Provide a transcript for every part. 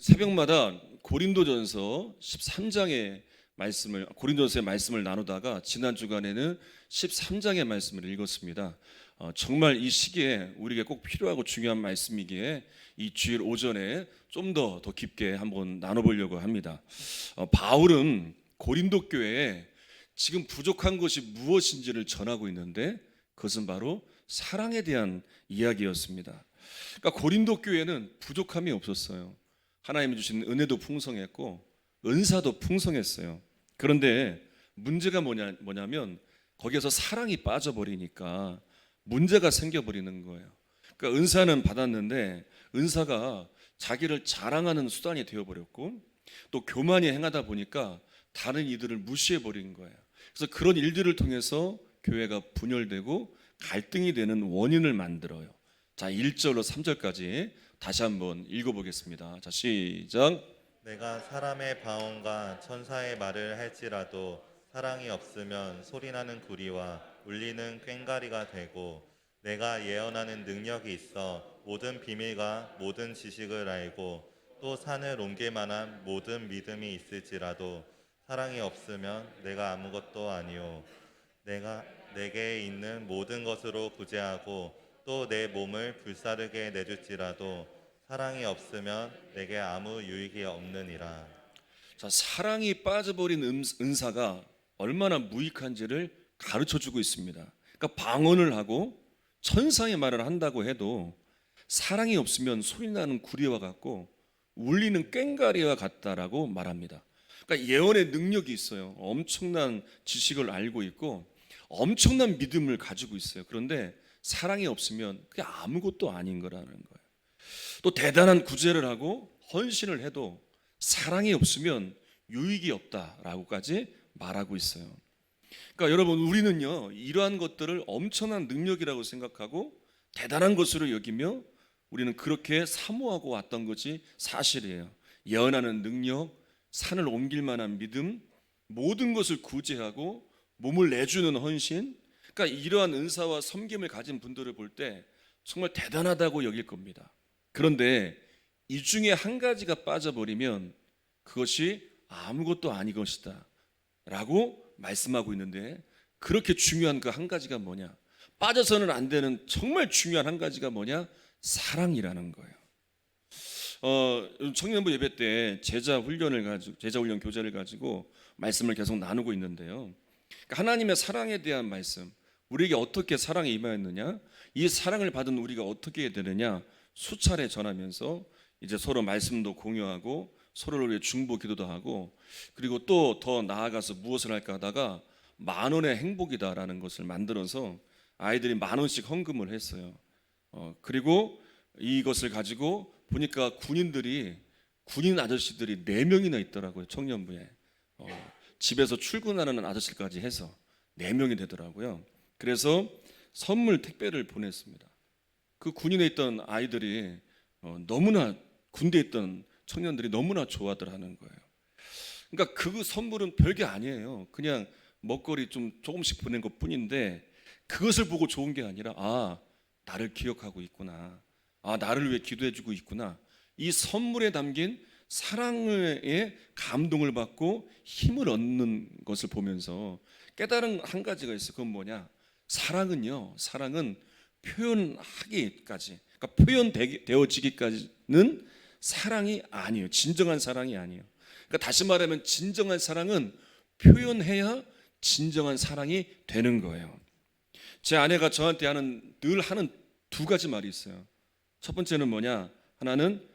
새벽마다 고린도전서 13장의 고린도전서의 말씀을 나누다가 지난 주간에는 13장의 말씀을 읽었습니다. 정말 이 시기에 우리에게 꼭 필요하고 중요한 말씀이기에 이 주일 오전에 좀 더 깊게 한번 나눠보려고 합니다. 바울은 고린도 교회에 지금 부족한 것이 무엇인지를 전하고 있는데 그것은 바로 사랑에 대한 이야기였습니다. 그러니까 고린도 교회는 부족함이 없었어요. 하나님이 주신 은혜도 풍성했고 은사도 풍성했어요. 그런데 문제가 뭐냐면 거기에서 사랑이 빠져버리니까 문제가 생겨버리는 거예요. 그러니까 은사는 받았는데 은사가 자기를 자랑하는 수단이 되어버렸고 또 교만이 행하다 보니까 다른 이들을 무시해버린 거예요. 그래서 그런 일들을 통해서 교회가 분열되고 갈등이 되는 원인을 만들어요. 자, 1절로 3절까지 다시 한번 읽어보겠습니다. 자, 시작. 내가 사람의 방언과 천사의 말을 할지라도 사랑이 없으면 소리나는 구리와 울리는 꽹과리가 되고, 내가 예언하는 능력이 있어 모든 비밀과 모든 지식을 알고 또 산을 옮길 만한 모든 믿음이 있을지라도 사랑이 없으면 내가 아무것도 아니오. 내게 있는 모든 것으로 구제하고 또 내 몸을 불사르게 내줄지라도 사랑이 없으면 내게 아무 유익이 없느니라. 자, 사랑이 빠져버린 은사가 얼마나 무익한지를 가르쳐주고 있습니다. 그러니까 방언을 하고 천상의 말을 한다고 해도 사랑이 없으면 소리나는 구리와 같고 울리는 꽹과리와 같다라고 말합니다. 그러니까 예언의 능력이 있어요. 엄청난 지식을 알고 있고 엄청난 믿음을 가지고 있어요. 그런데 사랑이 없으면 그게 아무것도 아닌 거라는 거예요. 또 대단한 구제를 하고 헌신을 해도 사랑이 없으면 유익이 없다라고까지 말하고 있어요. 그러니까 여러분, 우리는요 이러한 것들을 엄청난 능력이라고 생각하고 대단한 것으로 여기며 우리는 그렇게 사모하고 왔던 것이 사실이에요. 예언하는 능력, 산을 옮길 만한 믿음, 모든 것을 구제하고 몸을 내주는 헌신, 그러니까 이러한 은사와 섬김을 가진 분들을 볼 때 정말 대단하다고 여길 겁니다. 그런데 이 중에 한 가지가 빠져버리면 그것이 아무것도 아닌 것이다 라고 말씀하고 있는데, 그렇게 중요한 그 한 가지가 뭐냐, 빠져서는 안 되는 정말 중요한 한 가지가 뭐냐, 사랑이라는 거예요. 청년부 예배 때 제자 훈련 교재를 가지고 말씀을 계속 나누고 있는데요. 그러니까 하나님의 사랑에 대한 말씀, 우리에게 어떻게 사랑이 임하였느냐, 이 사랑을 받은 우리가 어떻게 해야 되느냐 수차례 전하면서 이제 서로 말씀도 공유하고 서로를 위해 중보 기도도 하고, 그리고 또 더 나아가서 무엇을 할까 하다가 10,000원의 행복이다라는 것을 만들어서 아이들이 10,000원씩 헌금을 했어요. 그리고 이것을 가지고 보니까 군인 아저씨들이 4명이나 있더라고요. 청년부에 집에서 출근하는 아저씨까지 해서 4명이 되더라고요. 그래서 선물 택배를 보냈습니다. 그 군인에 있던 아이들이 너무나, 군대에 있던 청년들이 너무나 좋아들 하는 거예요. 그러니까 그 선물은 별게 아니에요. 그냥 먹거리 좀 조금씩 보낸 것 뿐인데 그것을 보고 좋은 게 아니라, 아, 나를 기억하고 있구나, 아, 나를 위해 기도해주고 있구나, 이 선물에 담긴 사랑의 감동을 받고 힘을 얻는 것을 보면서 깨달은 한 가지가 있어요. 그건 뭐냐, 사랑은 표현하기까지, 그러니까 표현되어지기까지는 사랑이 아니에요. 진정한 사랑이 아니에요. 그러니까 다시 말하면 진정한 사랑은 표현해야 진정한 사랑이 되는 거예요. 제 아내가 저한테 늘 하는 2가지 말이 있어요. 첫 번째는 뭐냐, 하나는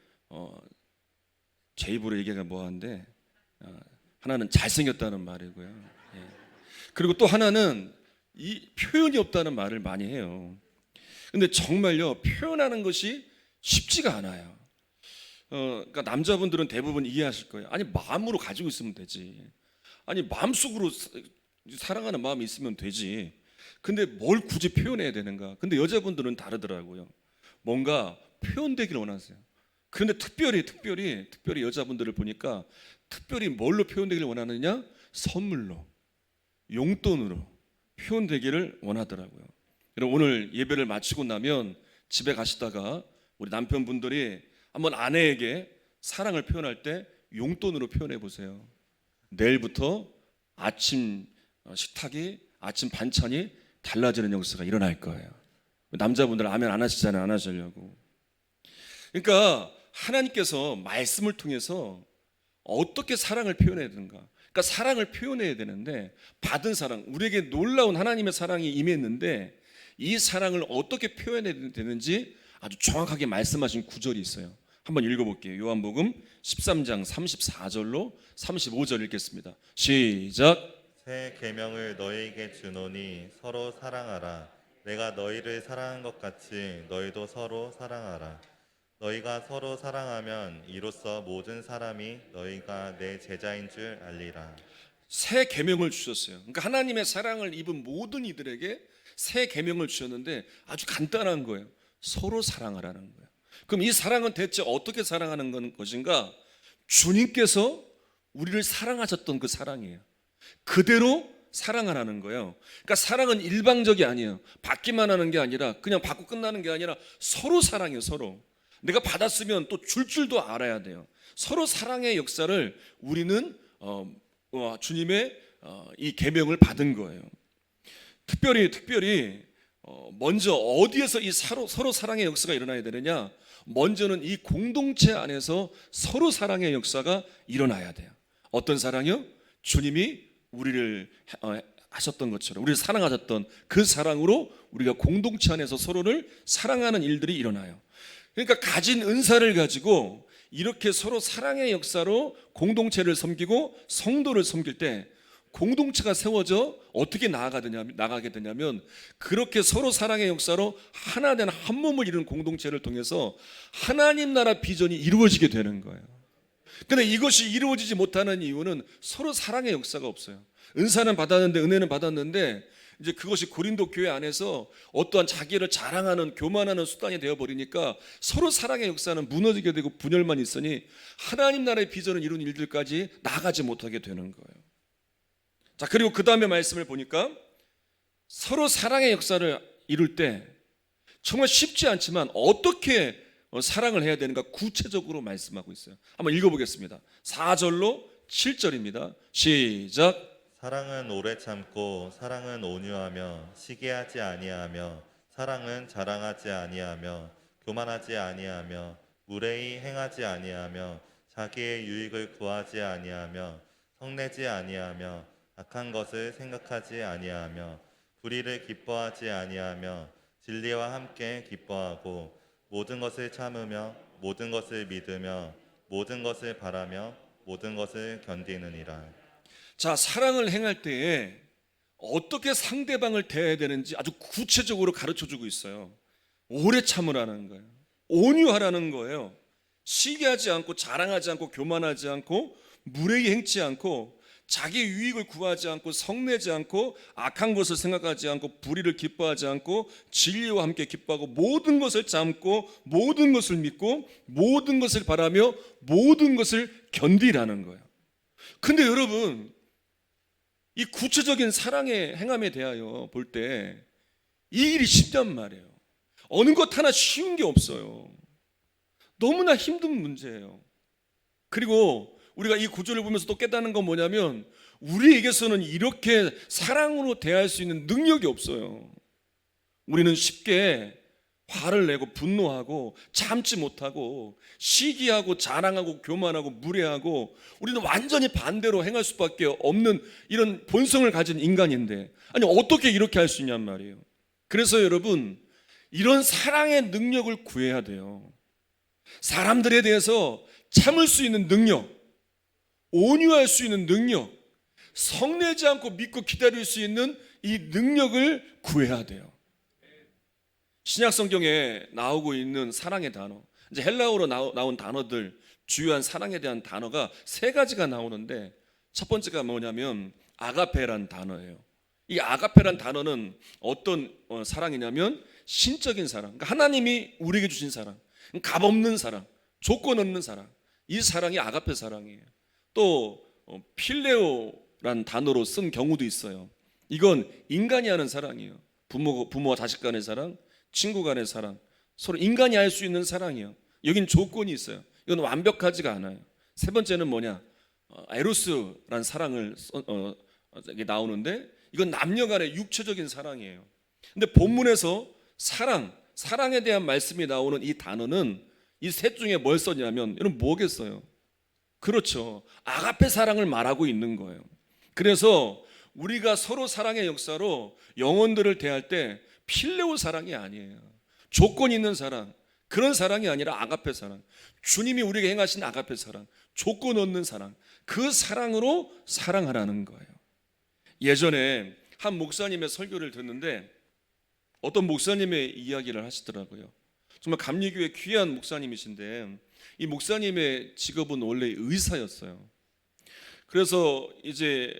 제 입으로 얘기가 뭐한데 하나는 잘생겼다는 말이고요. 예. 그리고 또 하나는 이 표현이 없다는 말을 많이 해요. 근데 정말요, 표현하는 것이 쉽지가 않아요. 그러니까 남자분들은 대부분 이해하실 거예요. 아니, 마음으로 가지고 있으면 되지. 아니, 마음속으로 사랑하는 마음이 있으면 되지. 근데 뭘 굳이 표현해야 되는가? 근데 여자분들은 다르더라고요. 뭔가 표현되기를 원하세요. 그런데 특별히 여자분들을 보니까 특별히 뭘로 표현되기를 원하느냐? 선물로, 용돈으로 표현되기를 원하더라고요. 여러분, 오늘 예배를 마치고 나면 집에 가시다가 우리 남편분들이 한번 아내에게 사랑을 표현할 때 용돈으로 표현해 보세요. 내일부터 아침 식탁이, 아침 반찬이 달라지는 역사가 일어날 거예요. 남자분들 아멘 안 하시잖아요. 안 하시려고. 그러니까 하나님께서 말씀을 통해서 어떻게 사랑을 표현해야 되는가. 그러니까 사랑을 표현해야 되는데 받은 사랑, 우리에게 놀라운 하나님의 사랑이 임했는데 이 사랑을 어떻게 표현해야 되는지 아주 정확하게 말씀하신 구절이 있어요. 한번 읽어볼게요. 요한복음 13장 34절로 35절 읽겠습니다. 시작. 새 계명을 너희에게 주노니 서로 사랑하라. 내가 너희를 사랑한 것 같이 너희도 서로 사랑하라. 너희가 서로 사랑하면 이로써 모든 사람이 너희가 내 제자인 줄 알리라. 새 계명을 주셨어요. 그러니까 하나님의 사랑을 입은 모든 이들에게 새 계명을 주셨는데 아주 간단한 거예요. 서로 사랑하라는 거예요. 그럼 이 사랑은 대체 어떻게 사랑하는 것인가? 주님께서 우리를 사랑하셨던 그 사랑이에요. 그대로 사랑하라는 거예요. 그러니까 사랑은 일방적이 아니에요. 받기만 하는 게 아니라 그냥 받고 끝나는 게 아니라 서로 사랑해요. 서로. 내가 받았으면 또 줄 줄도 알아야 돼요. 서로 사랑의 역사를 우리는 주님의 이 계명을 받은 거예요. 특별히 먼저 어디에서 이 서로 사랑의 역사가 일어나야 되느냐? 먼저는 이 공동체 안에서 서로 사랑의 역사가 일어나야 돼요. 어떤 사랑이요? 주님이 우리를 하셨던 것처럼 우리를 사랑하셨던 그 사랑으로 우리가 공동체 안에서 서로를 사랑하는 일들이 일어나요. 그러니까 가진 은사를 가지고 이렇게 서로 사랑의 역사로 공동체를 섬기고 성도를 섬길 때 공동체가 세워져 어떻게 나가게 되냐면 그렇게 서로 사랑의 역사로 하나 된 한 몸을 이루는 공동체를 통해서 하나님 나라 비전이 이루어지게 되는 거예요. 근데 이것이 이루어지지 못하는 이유는 서로 사랑의 역사가 없어요. 은사는 받았는데, 은혜는 받았는데 이제 그것이 고린도 교회 안에서 어떠한 자기를 자랑하는 교만하는 수단이 되어버리니까 서로 사랑의 역사는 무너지게 되고 분열만 있으니 하나님 나라의 비전을 이루는 일들까지 나가지 못하게 되는 거예요. 자, 그리고 그 다음에 말씀을 보니까 서로 사랑의 역사를 이룰 때 정말 쉽지 않지만 어떻게 사랑을 해야 되는가 구체적으로 말씀하고 있어요. 한번 읽어보겠습니다. 4절로 7절입니다. 시작. 사랑은 오래 참고 사랑은 온유하며 시기하지 아니하며 사랑은 자랑하지 아니하며 교만하지 아니하며 무례히 행하지 아니하며 자기의 유익을 구하지 아니하며 성내지 아니하며 악한 것을 생각하지 아니하며 불의를 기뻐하지 아니하며 진리와 함께 기뻐하고 모든 것을 참으며 모든 것을 믿으며 모든 것을 바라며 모든 것을 견디느니라. 자, 사랑을 행할 때에 어떻게 상대방을 대해야 되는지 아주 구체적으로 가르쳐주고 있어요. 오래 참으라는 거예요. 온유하라는 거예요. 시기하지 않고 자랑하지 않고 교만하지 않고 무례히 행치 않고 자기 유익을 구하지 않고 성내지 않고 악한 것을 생각하지 않고 불의를 기뻐하지 않고 진리와 함께 기뻐하고 모든 것을 참고 모든 것을 믿고 모든 것을 바라며 모든 것을 견디라는 거예요. 근데 여러분, 이 구체적인 사랑의 행함에 대하여 볼 때 이 일이 쉽단 말이에요. 어느 것 하나 쉬운 게 없어요. 너무나 힘든 문제예요. 그리고 우리가 이 구절을 보면서 또 깨닫는 건 뭐냐면 우리에게서는 이렇게 사랑으로 대할 수 있는 능력이 없어요. 우리는 쉽게 화를 내고 분노하고 참지 못하고 시기하고 자랑하고 교만하고 무례하고 우리는 완전히 반대로 행할 수밖에 없는 이런 본성을 가진 인간인데 아니 어떻게 이렇게 할 수 있냔 말이에요. 그래서 여러분 이런 사랑의 능력을 구해야 돼요. 사람들에 대해서 참을 수 있는 능력, 온유할 수 있는 능력, 성내지 않고 믿고 기다릴 수 있는 이 능력을 구해야 돼요. 신약 성경에 나오고 있는 사랑의 단어, 이제 헬라어로 나온 단어들, 주요한 사랑에 대한 단어가 세 가지가 나오는데 첫 번째가 뭐냐면 아가페란 단어예요. 이 아가페란 단어는 어떤 사랑이냐면 신적인 사랑, 그러니까 하나님이 우리에게 주신 사랑, 값없는 사랑, 조건 없는 사랑, 이 사랑이 아가페 사랑이에요. 또 필레오란 단어로 쓴 경우도 있어요. 이건 인간이 하는 사랑이에요. 부모와 자식 간의 사랑, 친구 간의 사랑, 서로 인간이 할 수 있는 사랑이에요. 여긴 조건이 있어요. 이건 완벽하지가 않아요. 세 번째는 뭐냐? 에로스란 사랑을 이게 나오는데 이건 남녀 간의 육체적인 사랑이에요. 근데 본문에서 사랑에 대한 말씀이 나오는 이 단어는 이 셋 중에 뭘 썼냐면 여러분 뭐겠어요? 그렇죠. 아가페 사랑을 말하고 있는 거예요. 그래서 우리가 서로 사랑의 역사로 영혼들을 대할 때 필레오 사랑이 아니에요. 조건 있는 사랑, 그런 사랑이 아니라 아가페 사랑. 주님이 우리에게 행하신 아가페 사랑, 조건 없는 사랑, 그 사랑으로 사랑하라는 거예요. 예전에 한 목사님의 설교를 듣는데 어떤 목사님의 이야기를 하시더라고요. 정말 감리교회 귀한 목사님이신데 이 목사님의 직업은 원래 의사였어요. 그래서 이제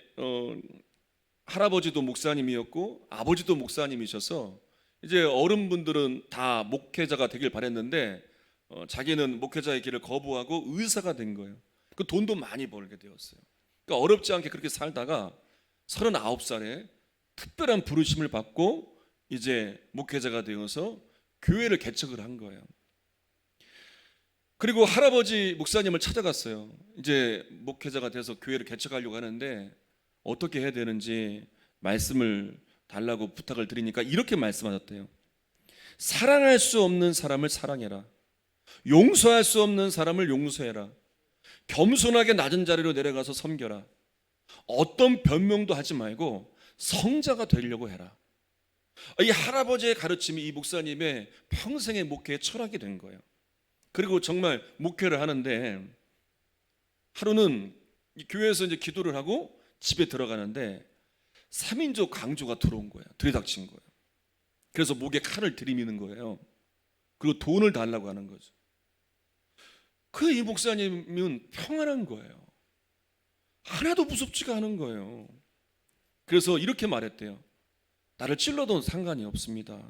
할아버지도 목사님이었고 아버지도 목사님이셔서 이제 어른분들은 다 목회자가 되길 바랬는데 자기는 목회자의 길을 거부하고 의사가 된 거예요. 그 돈도 많이 벌게 되었어요. 그러니까 어렵지 않게 그렇게 살다가 39살에 특별한 부르심을 받고 이제 목회자가 되어서 교회를 개척을 한 거예요. 그리고 할아버지 목사님을 찾아갔어요. 이제 목회자가 돼서 교회를 개척하려고 하는데 어떻게 해야 되는지 말씀을 달라고 부탁을 드리니까 이렇게 말씀하셨대요. 사랑할 수 없는 사람을 사랑해라. 용서할 수 없는 사람을 용서해라. 겸손하게 낮은 자리로 내려가서 섬겨라. 어떤 변명도 하지 말고 성자가 되려고 해라. 이 할아버지의 가르침이 이 목사님의 평생의 목회의 철학이 된 거예요. 그리고 정말 목회를 하는데 하루는 이 교회에서 이제 기도를 하고 집에 들어가는데 3인조 강조가 들어온 거예요. 들이닥친 거예요. 그래서 목에 칼을 들이미는 거예요. 그리고 돈을 달라고 하는 거죠. 그 이 목사님은 평안한 거예요. 하나도 무섭지가 않은 거예요. 그래서 이렇게 말했대요. 나를 찔러도 상관이 없습니다.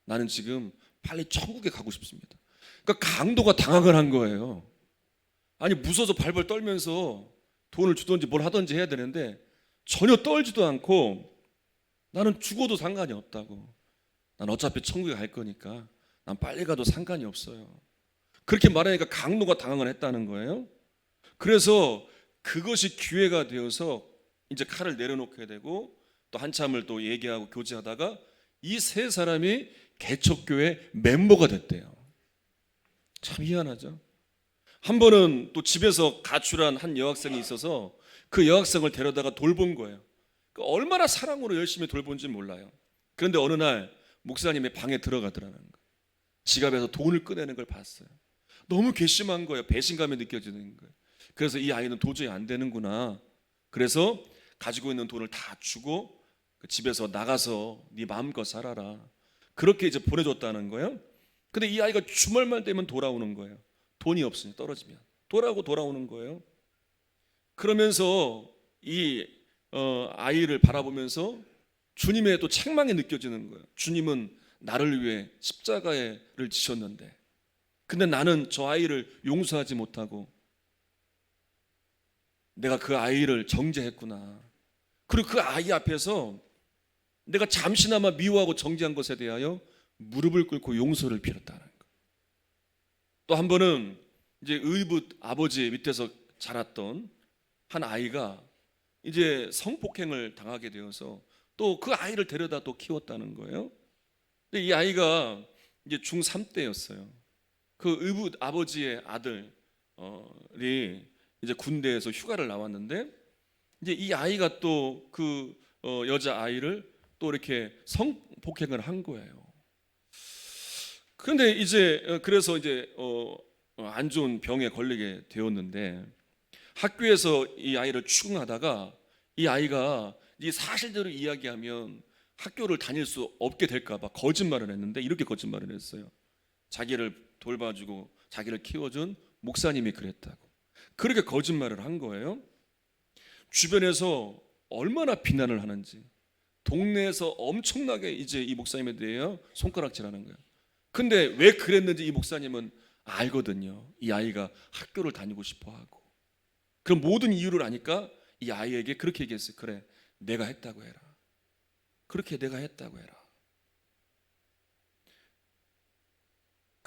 나는 지금 빨리 천국에 가고 싶습니다. 그러니까 강도가 당황을 한 거예요. 아니 무서워서 발벌 떨면서 돈을 주든지 뭘 하든지 해야 되는데 전혀 떨지도 않고 나는 죽어도 상관이 없다고. 난 어차피 천국에 갈 거니까 난 빨리 가도 상관이 없어요. 그렇게 말하니까 강도가 당황을 했다는 거예요. 그래서 그것이 기회가 되어서 이제 칼을 내려놓게 되고 또 한참을 또 얘기하고 교제하다가 이 세 사람이 개척교회 멤버가 됐대요. 참 희한하죠. 한 번은 또 집에서 가출한 한 여학생이 있어서 그 여학생을 데려다가 돌본 거예요. 얼마나 사랑으로 열심히 돌본지 몰라요. 그런데 어느 날 목사님의 방에 들어가더라는 거예요. 지갑에서 돈을 꺼내는 걸 봤어요. 너무 괘씸한 거예요. 배신감이 느껴지는 거예요. 그래서 이 아이는 도저히 안 되는구나. 그래서 가지고 있는 돈을 다 주고 그 집에서 나가서 네 마음껏 살아라. 그렇게 이제 보내줬다는 거예요. 근데 이 아이가 주말만 되면 돌아오는 거예요. 돈이 없으니 떨어지면 돌아오는 거예요. 그러면서 이 아이를 바라보면서 주님의 또 책망이 느껴지는 거예요. 주님은 나를 위해 십자가를 지셨는데 근데 나는 저 아이를 용서하지 못하고 내가 그 아이를 정죄했구나. 그리고 그 아이 앞에서 내가 잠시나마 미워하고 정죄한 것에 대하여 무릎을 꿇고 용서를 빌었다는 거예요. 또 한 번은 이제 의붓 아버지 밑에서 자랐던 한 아이가 이제 성폭행을 당하게 되어서 또 그 아이를 데려다 또 키웠다는 거예요. 근데 이 아이가 이제 중3 때였어요. 그 의붓 아버지의 아들이 이제 군대에서 휴가를 나왔는데 이제 이 아이가 또 그 여자 아이를 또 이렇게 성폭행을 한 거예요. 그런데 이제 그래서 이제 안 좋은 병에 걸리게 되었는데 학교에서 이 아이를 추궁하다가 이 아이가 이 사실대로 이야기하면 학교를 다닐 수 없게 될까 봐 거짓말을 했는데 이렇게 거짓말을 했어요. 자기를 돌봐주고 자기를 키워준 목사님이 그랬다고. 그렇게 거짓말을 한 거예요. 주변에서 얼마나 비난을 하는지 동네에서 엄청나게 이제 이 목사님에 대해 손가락질하는 거예요. 근데 왜 그랬는지 이 목사님은 알거든요. 이 아이가 학교를 다니고 싶어 하고. 그럼 모든 이유를 아니까 이 아이에게 그렇게 얘기했어요. 그래, 내가 했다고 해라. 그렇게 내가 했다고 해라.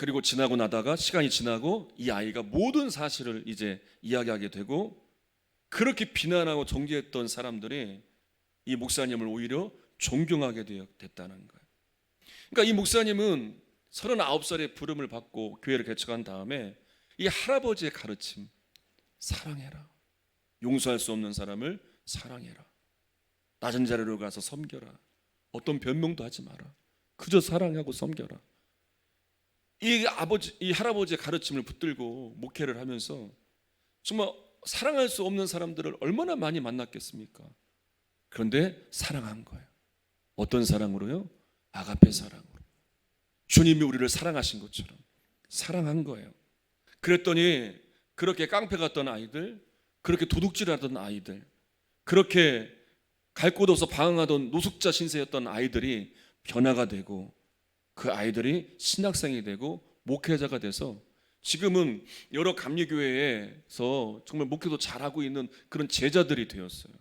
그리고 지나고 나다가 시간이 지나고 이 아이가 모든 사실을 이제 이야기하게 되고, 그렇게 비난하고 정죄했던 사람들이 이 목사님을 오히려 존경하게 됐다는 거예요. 그러니까 이 목사님은 39살에 부름을 받고 교회를 개척한 다음에 이 할아버지의 가르침, 사랑해라, 용서할 수 없는 사람을 사랑해라, 낮은 자리로 가서 섬겨라, 어떤 변명도 하지 마라, 그저 사랑하고 섬겨라, 이 할아버지의 가르침을 붙들고 목회를 하면서 정말 사랑할 수 없는 사람들을 얼마나 많이 만났겠습니까? 그런데 사랑한 거예요. 어떤 사랑으로요? 아가페 사랑으로. 주님이 우리를 사랑하신 것처럼 사랑한 거예요. 그랬더니 그렇게 깡패 같던 아이들, 그렇게 도둑질하던 아이들, 그렇게 갈 곳 없어 방황하던 노숙자 신세였던 아이들이 변화가 되고, 그 아이들이 신학생이 되고 목회자가 돼서 지금은 여러 감리교회에서 정말 목회도 잘하고 있는 그런 제자들이 되었어요.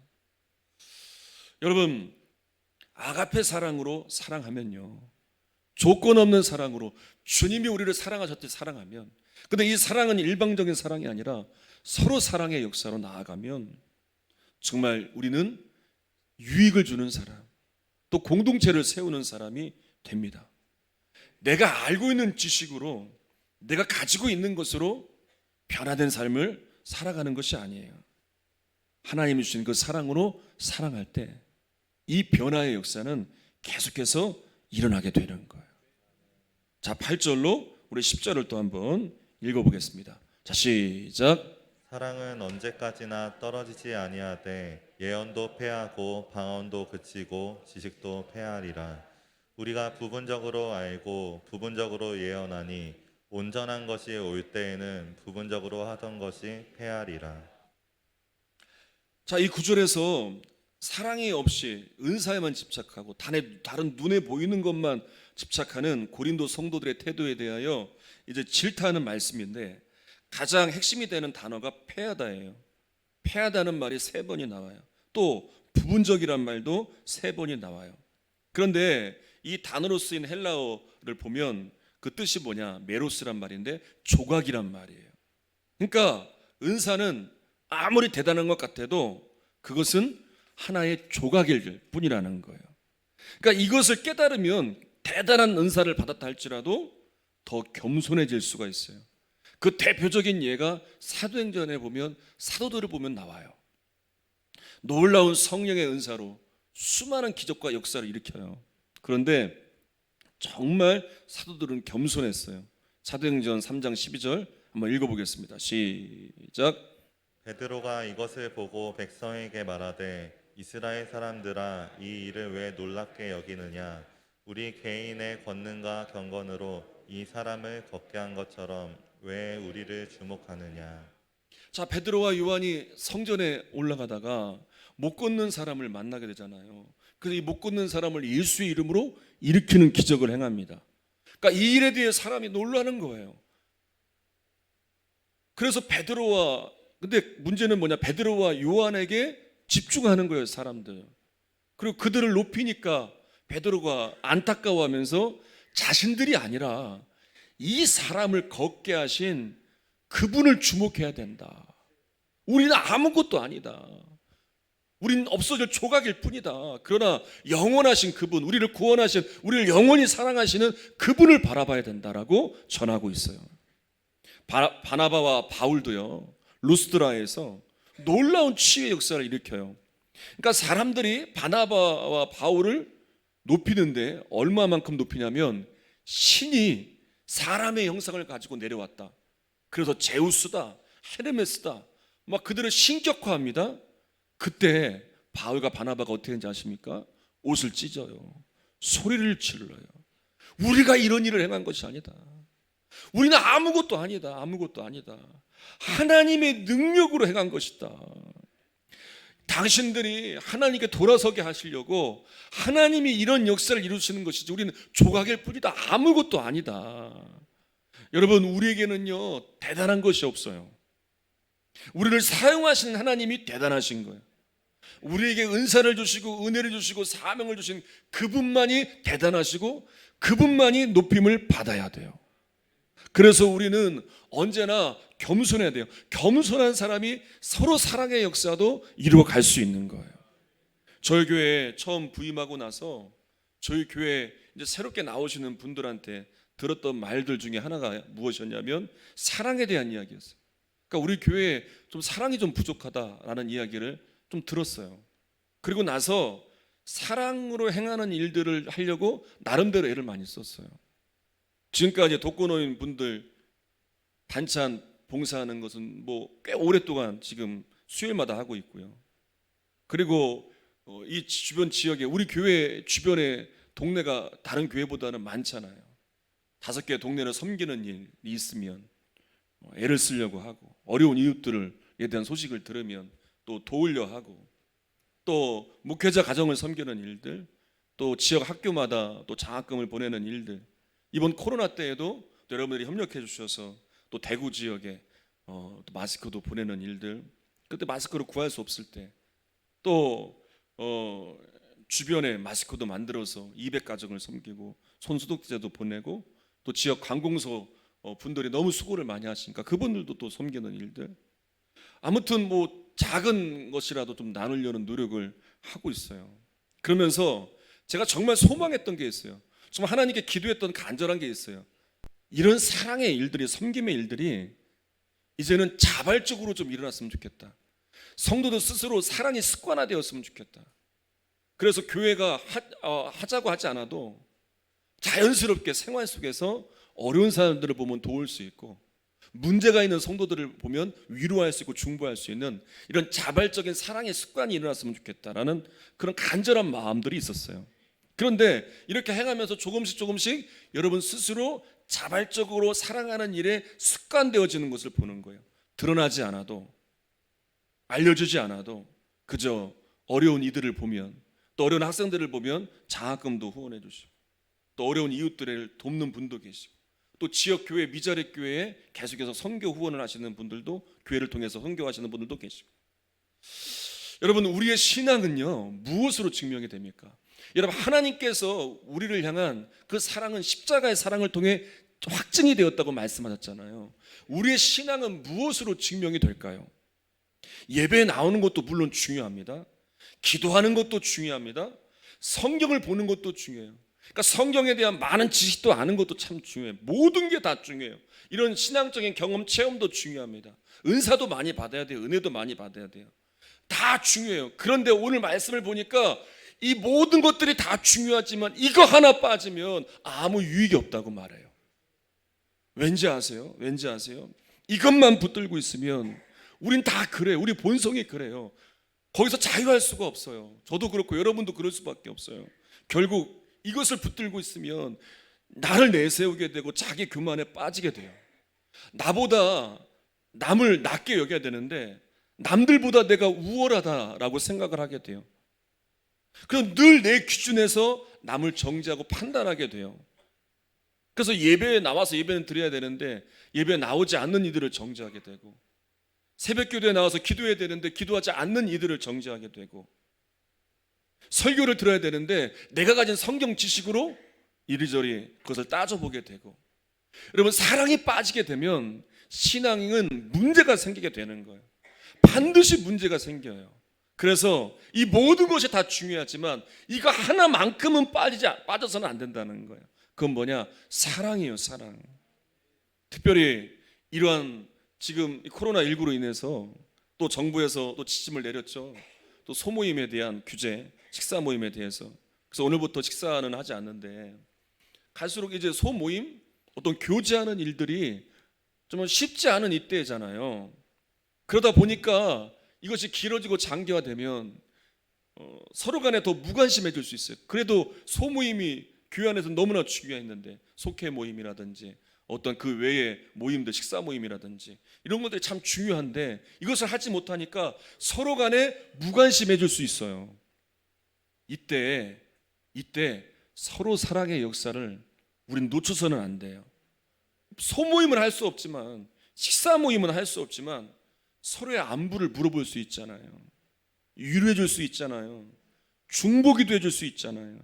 여러분, 아가페 사랑으로 사랑하면요, 조건 없는 사랑으로 주님이 우리를 사랑하셨듯이 사랑하면, 근데 이 사랑은 일방적인 사랑이 아니라 서로 사랑의 역사로 나아가면 정말 우리는 유익을 주는 사람, 또 공동체를 세우는 사람이 됩니다. 내가 알고 있는 지식으로, 내가 가지고 있는 것으로 변화된 삶을 살아가는 것이 아니에요. 하나님이 주신 그 사랑으로 사랑할 때 이 변화의 역사는 계속해서 일어나게 되는 거예요. 자, 8절로 우리 10절을 또 한번 읽어보겠습니다. 자, 시작. 사랑은 언제까지나 떨어지지 아니하되 예언도 패하고 방언도 그치고 지식도 패하리라. 우리가 부분적으로 알고 부분적으로 예언하니 온전한 것이 올 때에는 부분적으로 하던 것이 패하리라. 자, 이 구절에서 사랑이 없이 은사에만 집착하고 다른 눈에 보이는 것만 집착하는 고린도 성도들의 태도에 대하여 이제 질타하는 말씀인데, 가장 핵심이 되는 단어가 패하다예요. 패하다는 말이 3번이 나와요. 또 부분적이란 말도 3번이 나와요. 그런데 이 단어로 쓰인 헬라어를 보면 그 뜻이 뭐냐? 메로스란 말인데 조각이란 말이에요. 그러니까 은사는 아무리 대단한 것 같아도 그것은 하나의 조각일 뿐이라는 거예요. 그러니까 이것을 깨달으면 대단한 은사를 받았다 할지라도 더 겸손해질 수가 있어요. 그 대표적인 예가 사도행전에 보면, 사도들을 보면 나와요. 놀라운 성령의 은사로 수많은 기적과 역사를 일으켜요. 그런데 정말 사도들은 겸손했어요. 사도행전 3장 12절 한번 읽어보겠습니다. 시작. 베드로가 이것을 보고 백성에게 말하되 이스라엘 사람들아, 이 일을 왜 놀랍게 여기느냐? 우리 개인의 권능과 경건으로 이 사람을 걷게 한 것처럼 왜 우리를 주목하느냐? 자, 베드로와 요한이 성전에 올라가다가 못 걷는 사람을 만나게 되잖아요. 그래서 이 못 걷는 사람을 예수의 이름으로 일으키는 기적을 행합니다. 그러니까 이 일에 대해 사람이 놀라는 거예요. 그래서 근데 문제는 뭐냐? 베드로와 요한에게 집중하는 거예요, 사람들. 그리고 그들을 높이니까 베드로가 안타까워하면서 자신들이 아니라 이 사람을 걷게 하신 그분을 주목해야 된다. 우리는 아무것도 아니다. 우리는 없어질 조각일 뿐이다. 그러나 영원하신 그분, 우리를 구원하신, 우리를 영원히 사랑하시는 그분을 바라봐야 된다라고 전하고 있어요. 바나바와 바울도요, 루스드라에서 놀라운 치유의 역사를 일으켜요. 그러니까 사람들이 바나바와 바울을 높이는데 얼마만큼 높이냐면, 신이 사람의 형상을 가지고 내려왔다. 그래서 제우스다, 헤르메스다, 막 그들을 신격화합니다. 그때 바울과 바나바가 어떻게 했는지 아십니까? 옷을 찢어요. 소리를 질러요. 우리가 이런 일을 행한 것이 아니다. 우리는 아무것도 아니다. 아무것도 아니다. 하나님의 능력으로 행한 것이다. 당신들이 하나님께 돌아서게 하시려고 하나님이 이런 역사를 이루시는 것이지 우리는 조각일 뿐이다. 아무것도 아니다. 여러분, 우리에게는요 대단한 것이 없어요. 우리를 사용하시는 하나님이 대단하신 거예요. 우리에게 은사를 주시고 은혜를 주시고 사명을 주신 그분만이 대단하시고 그분만이 높임을 받아야 돼요. 그래서 우리는 언제나 겸손해야 돼요. 겸손한 사람이 서로 사랑의 역사도 이루어 갈 수 있는 거예요. 저희 교회에 처음 부임하고 나서 저희 교회에 이제 새롭게 나오시는 분들한테 들었던 말들 중에 하나가 무엇이었냐면 사랑에 대한 이야기였어요. 그러니까 우리 교회에 좀 사랑이 좀 부족하다라는 이야기를 좀 들었어요. 그리고 나서 사랑으로 행하는 일들을 하려고 나름대로 애를 많이 썼어요. 지금까지 독거노인 분들 반찬 봉사하는 것은 뭐 꽤 오랫동안 지금 수요일마다 하고 있고요. 그리고 이 주변 지역에 우리 교회 주변에 동네가 다른 교회보다는 많잖아요. 5개 동네를 섬기는 일이 있으면 애를 쓰려고 하고, 어려운 이웃들에 대한 소식을 들으면 또 도우려 하고, 또 목회자 가정을 섬기는 일들, 또 지역 학교마다 또 장학금을 보내는 일들, 이번 코로나 때에도 또 여러분들이 협력해 주셔서 또 대구 지역에 또 마스크도 보내는 일들, 그때 마스크를 구할 수 없을 때 또 주변에 마스크도 만들어서 200가정을 섬기고 손소독제도 보내고, 또 지역 관공서 분들이 너무 수고를 많이 하시니까 그분들도 또 섬기는 일들, 아무튼 뭐 작은 것이라도 좀 나누려는 노력을 하고 있어요. 그러면서 제가 정말 소망했던 게 있어요. 정말 하나님께 기도했던 간절한 게 있어요. 이런 사랑의 일들이, 섬김의 일들이 이제는 자발적으로 좀 일어났으면 좋겠다. 성도들 스스로 사랑이 습관화되었으면 좋겠다. 그래서 교회가 하자고 하지 않아도 자연스럽게 생활 속에서 어려운 사람들을 보면 도울 수 있고, 문제가 있는 성도들을 보면 위로할 수 있고 중보할 수 있는 이런 자발적인 사랑의 습관이 일어났으면 좋겠다라는 그런 간절한 마음들이 있었어요. 그런데 이렇게 행하면서 조금씩 여러분 스스로 자발적으로 사랑하는 일에 습관되어지는 것을 보는 거예요. 드러나지 않아도, 알려주지 않아도 그저 어려운 이들을 보면, 또 어려운 학생들을 보면 장학금도 후원해 주시고, 또 어려운 이웃들을 돕는 분도 계시고, 또 지역 교회, 미자립 교회에 계속해서 선교 후원을 하시는 분들도, 교회를 통해서 선교하시는 분들도 계시고. 여러분, 우리의 신앙은요 무엇으로 증명이 됩니까? 여러분, 하나님께서 우리를 향한 그 사랑은 십자가의 사랑을 통해 확증이 되었다고 말씀하셨잖아요. 우리의 신앙은 무엇으로 증명이 될까요? 예배에 나오는 것도 물론 중요합니다. 기도하는 것도 중요합니다. 성경을 보는 것도 중요해요. 그러니까 성경에 대한 많은 지식도 아는 것도 참 중요해요. 모든 게 다 중요해요. 이런 신앙적인 경험, 체험도 중요합니다. 은사도 많이 받아야 돼요. 은혜도 많이 받아야 돼요. 다 중요해요. 그런데 오늘 말씀을 보니까 이 모든 것들이 다 중요하지만 이거 하나 빠지면 아무 유익이 없다고 말해요. 왠지 아세요? 왠지 아세요? 이것만 붙들고 있으면 우린 다 그래요. 우리 본성이 그래요. 거기서 자유할 수가 없어요. 저도 그렇고 여러분도 그럴 수밖에 없어요. 결국 이것을 붙들고 있으면 나를 내세우게 되고 자기 교만에 빠지게 돼요. 나보다 남을 낮게 여겨야 되는데 남들보다 내가 우월하다라고 생각을 하게 돼요. 그럼 늘 내 기준에서 남을 정죄하고 판단하게 돼요. 그래서 예배에 나와서 예배는 드려야 되는데 예배에 나오지 않는 이들을 정죄하게 되고, 새벽 기도에 나와서 기도해야 되는데 기도하지 않는 이들을 정죄하게 되고, 설교를 들어야 되는데 내가 가진 성경 지식으로 이리저리 그것을 따져보게 되고. 여러분, 사랑이 빠지게 되면 신앙은 문제가 생기게 되는 거예요. 반드시 문제가 생겨요. 그래서 이 모든 것이 다 중요하지만 이거 하나만큼은 빠져서는 안 된다는 거예요. 그건 뭐냐? 사랑이에요. 사랑. 특별히 이러한 지금 코로나19로 인해서 또 정부에서 또 지침을 내렸죠. 또 소모임에 대한 규제, 식사 모임에 대해서. 그래서 오늘부터 식사는 하지 않는데, 갈수록 이제 소모임, 어떤 교제하는 일들이 좀 쉽지 않은 이때잖아요. 그러다 보니까 이것이 길어지고 장기화되면 서로 간에 더 무관심해질 수 있어요. 그래도 소모임이 교회 안에서 너무나 중요했는데, 속회 모임이라든지 어떤 그 외의 모임들, 식사 모임이라든지 이런 것들이 참 중요한데 이것을 하지 못하니까 서로 간에 무관심해질 수 있어요. 이때 서로 사랑의 역사를 우린 놓쳐서는 안 돼요. 소모임을 할 수 없지만, 식사 모임은 할 수 없지만 서로의 안부를 물어볼 수 있잖아요. 위로해 줄 수 있잖아요. 중보기도 해줄 수 있잖아요.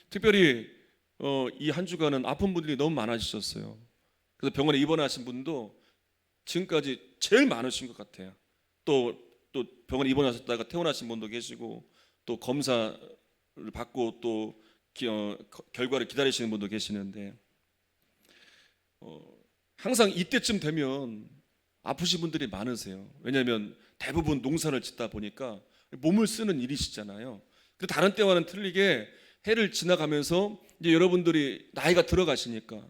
특별히 이 한 주간은 아픈 분들이 너무 많아지셨어요. 그래서 병원에 입원하신 분도 지금까지 제일 많으신 것 같아요. 또 병원에 입원하셨다가 퇴원하신 분도 계시고, 또 검사를 받고 또 결과를 기다리시는 분도 계시는데, 항상 이때쯤 되면 아프신 분들이 많으세요. 왜냐하면 대부분 농사를 짓다 보니까 몸을 쓰는 일이시잖아요. 근데 다른 때와는 틀리게 해를 지나가면서 이제 여러분들이 나이가 들어가시니까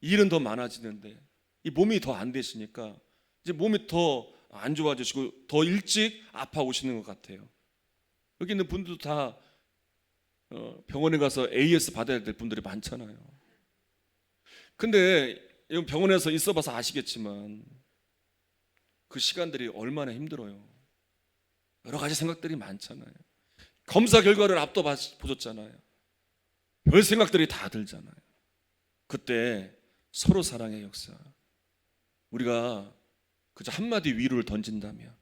일은 더 많아지는데 이 몸이 더 안 되시니까 이제 몸이 더 안 좋아지시고 더 일찍 아파 오시는 것 같아요. 여기 있는 분들도 다 병원에 가서 AS 받아야 될 분들이 많잖아요. 근데 병원에서 있어봐서 아시겠지만 그 시간들이 얼마나 힘들어요. 여러 가지 생각들이 많잖아요. 검사 결과를 앞도 보셨잖아요. 별 생각들이 다 들잖아요. 그때 서로 사랑의 역사, 우리가 그저 한마디 위로를 던진다면,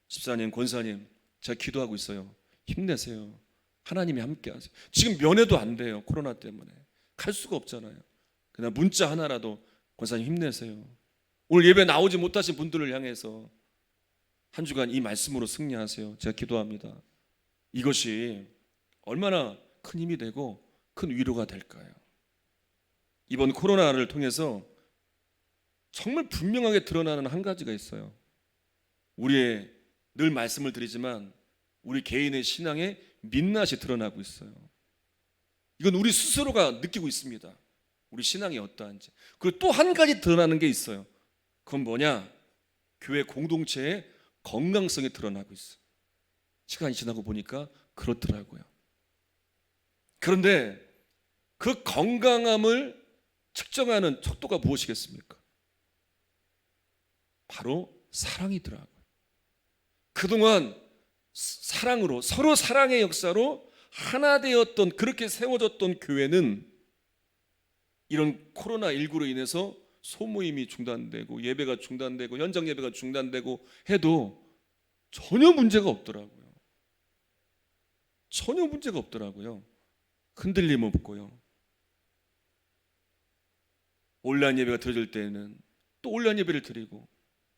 집사님, 권사님, 제가 기도하고 있어요. 힘내세요. 하나님이 함께 하세요. 지금 면회도 안 돼요. 코로나 때문에 갈 수가 없잖아요. 그냥 문자 하나라도 권사님 힘내세요. 오늘 예배 나오지 못하신 분들을 향해서 한 주간 이 말씀으로 승리하세요. 제가 기도합니다. 이것이 얼마나 큰 힘이 되고 큰 위로가 될까요? 이번 코로나를 통해서 정말 분명하게 드러나는 한 가지가 있어요. 우리의, 늘 말씀을 드리지만 우리 개인의 신앙의 민낯이 드러나고 있어요. 이건 우리 스스로가 느끼고 있습니다. 우리 신앙이 어떠한지. 그리고 또 한 가지 드러나는 게 있어요. 그건 뭐냐? 교회 공동체의 건강성이 드러나고 있어요. 시간이 지나고 보니까 그렇더라고요. 그런데 그 건강함을 측정하는 척도가 무엇이겠습니까? 바로 사랑이더라고요. 그동안 사랑으로, 서로 사랑의 역사로 하나 되었던, 그렇게 세워졌던 교회는 이런 코로나19로 인해서 소모임이 중단되고 예배가 중단되고 현장 예배가 중단되고 해도 전혀 문제가 없더라고요. 전혀 문제가 없더라고요. 흔들림 없고요. 온라인 예배가 드려질 때에는 또 온라인 예배를 드리고,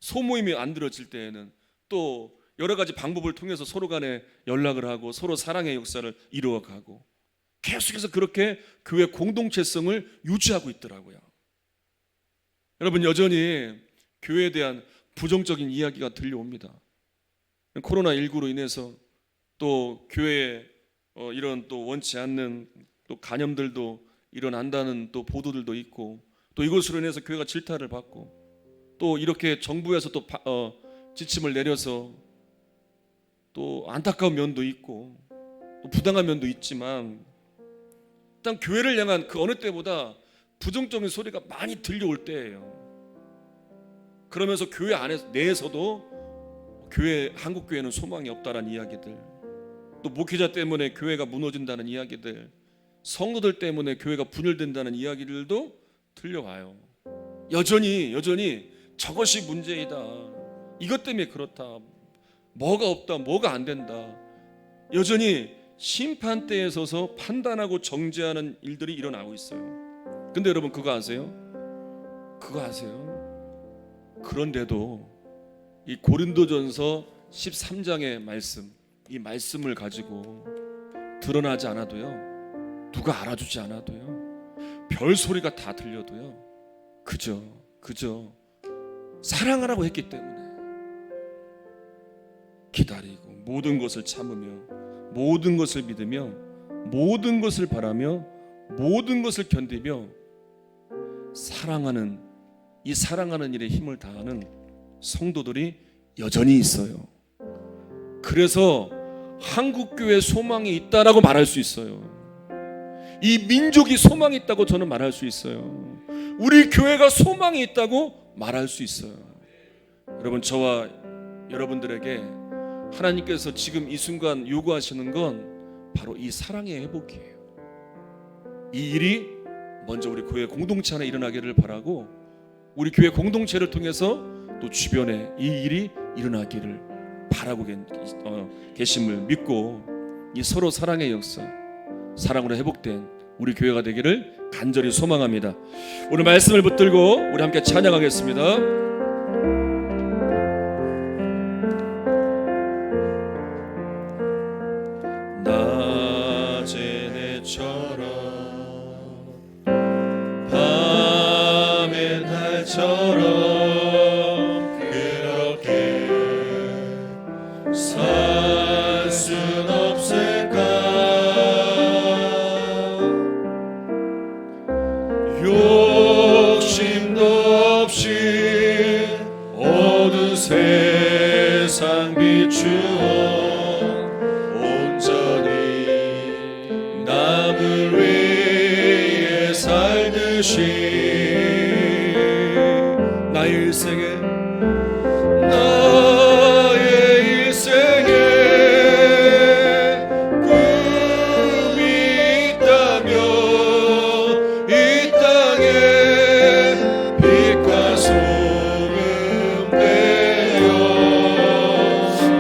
소모임이 안 들어질 때에는 또 여러 가지 방법을 통해서 서로 간에 연락을 하고 서로 사랑의 역사를 이루어가고, 계속해서 그렇게 교회 공동체성을 유지하고 있더라고요. 여러분, 여전히 교회에 대한 부정적인 이야기가 들려옵니다. 코로나19로 인해서 또 교회에 이런 또 원치 않는 또 간염들도 일어난다는 또 보도들도 있고, 또 이것으로 인해서 교회가 질타를 받고, 또 이렇게 정부에서 또 지침을 내려서 또 안타까운 면도 있고 또 부당한 면도 있지만, 일단 교회를 향한 그 어느 때보다 부정적인 소리가 많이 들려올 때예요. 그러면서 교회 안에서 내에서도 한국 교회는 소망이 없다라는 이야기들, 또 목회자 때문에 교회가 무너진다는 이야기들, 성도들 때문에 교회가 분열된다는 이야기들도 들려와요. 여전히 저것이 문제이다, 이것 때문에 그렇다, 뭐가 없다, 뭐가 안 된다, 여전히 심판대에 서서 판단하고 정죄하는 일들이 일어나고 있어요. 근데 여러분, 그거 아세요? 그런데도 이 고린도전서 13장의 말씀, 이 말씀을 가지고 드러나지 않아도요, 누가 알아주지 않아도요, 별 소리가 다 들려도요, 그저 사랑하라고 했기 때문에 기다리고, 모든 것을 참으며, 모든 것을 믿으며, 모든 것을 바라며, 모든 것을 견디며 사랑하는, 이 사랑하는 일에 힘을 다하는 성도들이 여전히 있어요. 그래서 한국교회 소망이 있다라고 말할 수 있어요. 이 민족이 소망이 있다고 저는 말할 수 있어요. 우리 교회가 소망이 있다고 말할 수 있어요. 여러분, 저와 여러분들에게 하나님께서 지금 이 순간 요구하시는 건 바로 이 사랑의 회복이에요. 이 일이 먼저 우리 교회 공동체 안에 일어나기를 바라고, 우리 교회 공동체를 통해서 또 주변에 이 일이 일어나기를 바라고 계심을 믿고, 이 서로 사랑의 역사, 사랑으로 회복된 우리 교회가 되기를 간절히 소망합니다. 오늘 말씀을 붙들고 우리 함께 찬양하겠습니다. 낮의 내처럼 밤의 달처럼 그렇게 살 순 없을까? 욕심도 없이 어두운 세상 비추어 온전히 남을 위해 살듯이 나의 일생에 꿈이 있다면 이 땅에 빛과 소금 되어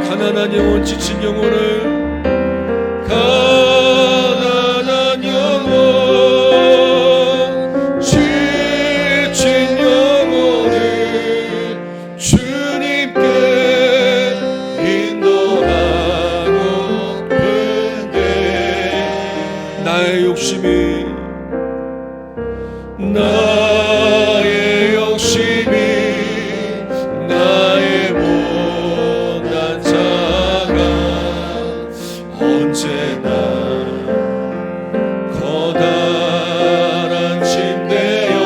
가난한 영혼 지친 영혼을 가난한 영혼 지친 영혼을 주님께 인도하고픈데 나의 욕심이 나의 못난 자가 언제나 커다란 침대여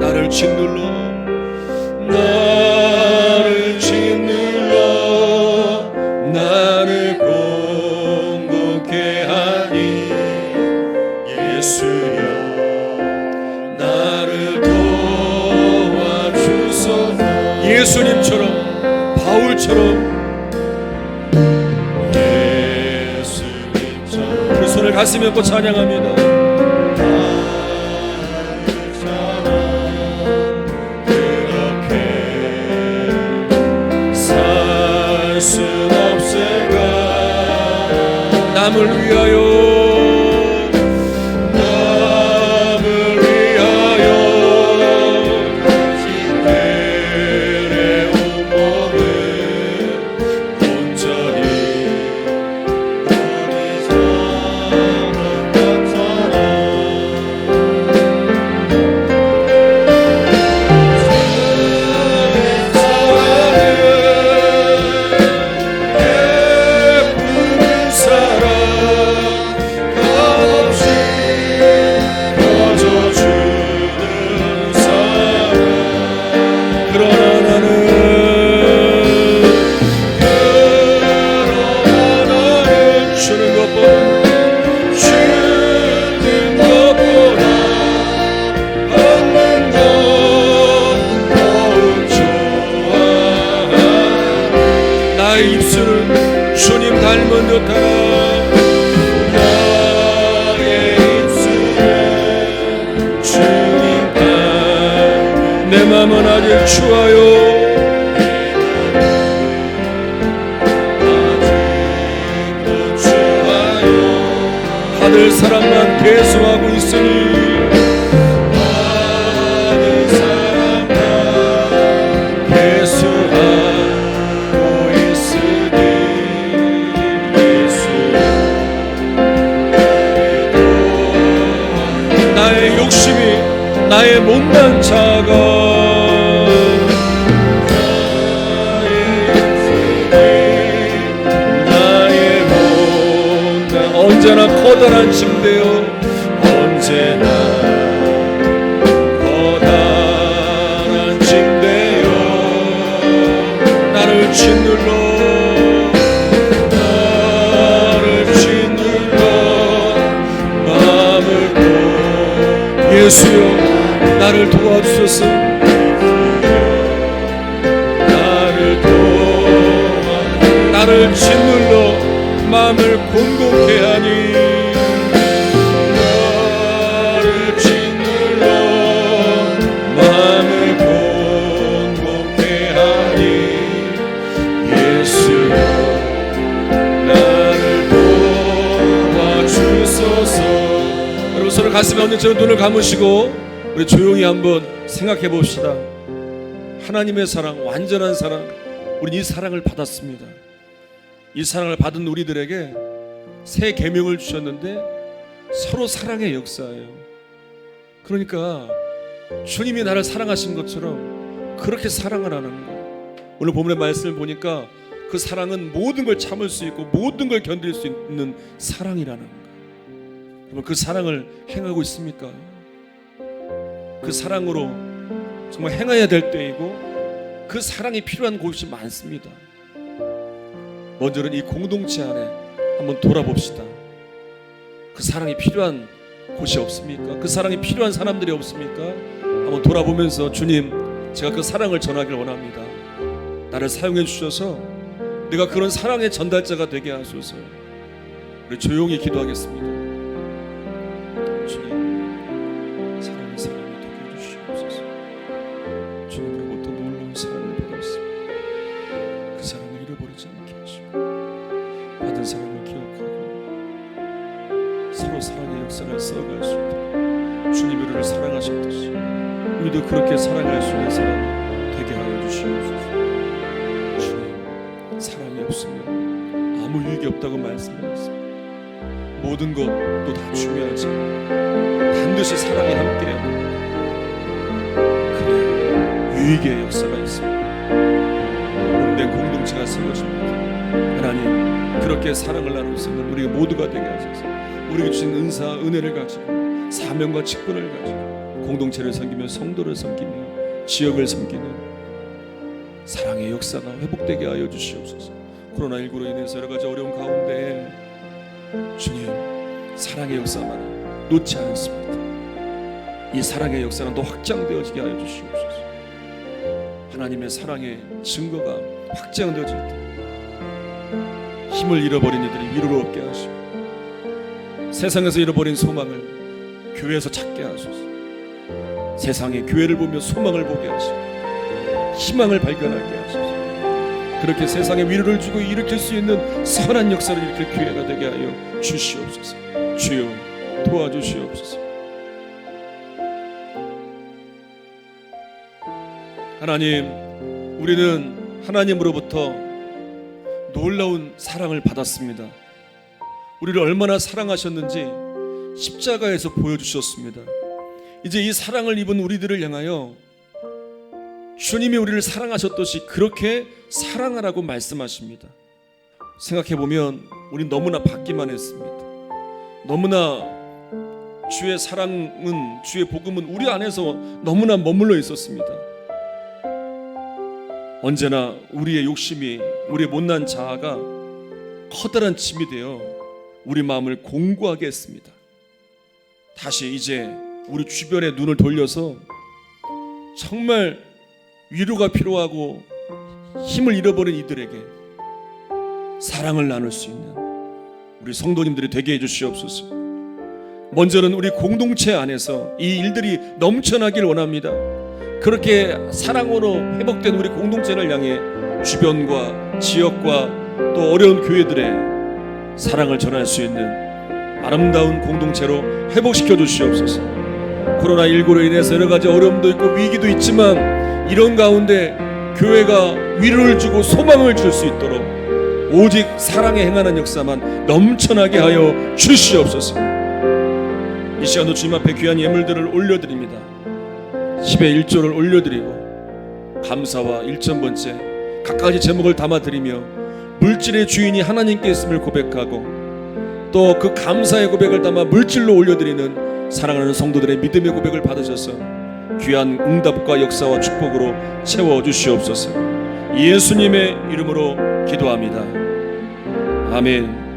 나를 짓눌러 나를 공고케 하니 예수여 나를 도와주소서. 예수님처럼 바울처럼 그 손을 가슴에 얹고 찬양합니다. 순 없을까? 남을 위하여 신들의 온몸을 온전히 우리 사랑 같아라. 나의 입술은 주님 닮은 듯하라. 나의 입술은 주님 닮은 내 맘은 아직 추하여 받을 사람만 배수하고 있으니 받을 사람만 배수하고 있으니 예수 나의 욕심이 나의 못난 자가 언제나 커다란 침대요 언제나 커다란 침대요 나를 짓눌러 마음을 고 예수여 나를 도와주소서. 나를 짓눌러 마음을 공고케 하니 나를 짓눌러 마음을 공고케 하니 예수여 나를 도와주소서. 가슴에 얹은 눈을 감으시고 우리 조용히 한번 생각해 봅시다. 하나님의 사랑, 완전한 사랑, 우린 이 사랑을 받았습니다. 이 사랑을 받은 우리들에게 새 계명을 주셨는데 서로 사랑의 역사예요. 그러니까 주님이 나를 사랑하신 것처럼 그렇게 사랑을 하는 거예요. 오늘 본문의 말씀을 보니까 그 사랑은 모든 걸 참을 수 있고 모든 걸 견딜 수 있는 사랑이라는 거예요. 여러분, 그 사랑을 행하고 있습니까? 그 사랑으로 정말 행해야 될 때이고 그 사랑이 필요한 곳이 많습니다. 먼저는 이 공동체 안에 한번 돌아봅시다. 그 사랑이 필요한 곳이 없습니까? 그 사랑이 필요한 사람들이 없습니까? 한번 돌아보면서 주님, 제가 그 사랑을 전하길 원합니다. 나를 사용해 주셔서 내가 그런 사랑의 전달자가 되게 하소서. 우리 조용히 기도하겠습니다. 주님, 사랑의 사람이 되게 해주시옵소서. 주님으로부터 놀라운 사랑을 받았습니다. 그 사랑을 잃어버리지 않게 하시고 받은 사랑을 기억하고 서로 사랑의 역사를 써갈 수 있도록 주님이 우리를 사랑하셨듯이 우리도 그렇게 사랑할 수 있는 사람이 되게 하여 주시옵소서. 주님, 사랑이 없으면 아무 유익이 없다고 말씀하셨습니다. 모든 것도 다 중요하지만 반드시 사랑이 함께해야 됩니다. 그래야 유익의 역사가 있습니다. 온된 공동체가 세워집니다. 하나님, 그렇게 사랑을 나눌 수 있는 우리 모두가 되게 하소서. 우리에게 주신 은사, 은혜를 가지고 사명과 직분을 가지고 공동체를 섬기며 성도를 섬기며 지역을 섬기는 사랑의 역사가 회복되게 하여 주시옵소서. 코로나19로 인해서 여러 가지 어려운 가운데 주님, 사랑의 역사만 놓지 않습니다. 이 사랑의 역사는 또 확장되어지게 하여 주시옵소서. 하나님의 사랑의 증거가 확장되어질 때 힘을 잃어버린 이들이 위로를 얻게 하시고 세상에서 잃어버린 소망을 교회에서 찾게 하소서. 세상의 교회를 보며 소망을 보게 하시고 희망을 발견하게 하소서. 그렇게 세상에 위로를 주고 일으킬 수 있는 선한 역사를 일으킬 교회가 되게 하여 주시옵소서. 주여, 도와주시옵소서. 하나님, 우리는 하나님으로부터 놀라운 사랑을 받았습니다. 우리를 얼마나 사랑하셨는지 십자가에서 보여주셨습니다. 이제 이 사랑을 입은 우리들을 향하여 주님이 우리를 사랑하셨듯이 그렇게 사랑하라고 말씀하십니다. 생각해보면 우린 너무나 받기만 했습니다. 너무나 주의 사랑은, 주의 복음은 우리 안에서 너무나 머물러 있었습니다. 언제나 우리의 욕심이, 우리의 못난 자아가 커다란 짐이 되어 우리 마음을 공고하게 했습니다. 다시 이제 우리 주변의 눈을 돌려서 정말 위로가 필요하고 힘을 잃어버린 이들에게 사랑을 나눌 수 있는 우리 성도님들이 되게 해주시옵소서. 먼저는 우리 공동체 안에서 이 일들이 넘쳐나길 원합니다. 그렇게 사랑으로 회복된 우리 공동체를 향해 주변과 지역과 또 어려운 교회들의 사랑을 전할 수 있는 아름다운 공동체로 회복시켜 주시옵소서. 코로나19로 인해서 여러 가지 어려움도 있고 위기도 있지만 이런 가운데 교회가 위로를 주고 소망을 줄 수 있도록 오직 사랑에 행하는 역사만 넘쳐나게 하여 주시옵소서. 이 시간도 주님 앞에 귀한 예물들을 올려드립니다. 10의 1조를 올려드리고 감사와 1,000번째 각가지 제목을 담아드리며 물질의 주인이 하나님께 있음을 고백하고 또 그 감사의 고백을 담아 물질로 올려드리는 사랑하는 성도들의 믿음의 고백을 받으셔서 귀한 응답과 역사와 축복으로 채워주시옵소서. 예수님의 이름으로 기도합니다. 아멘.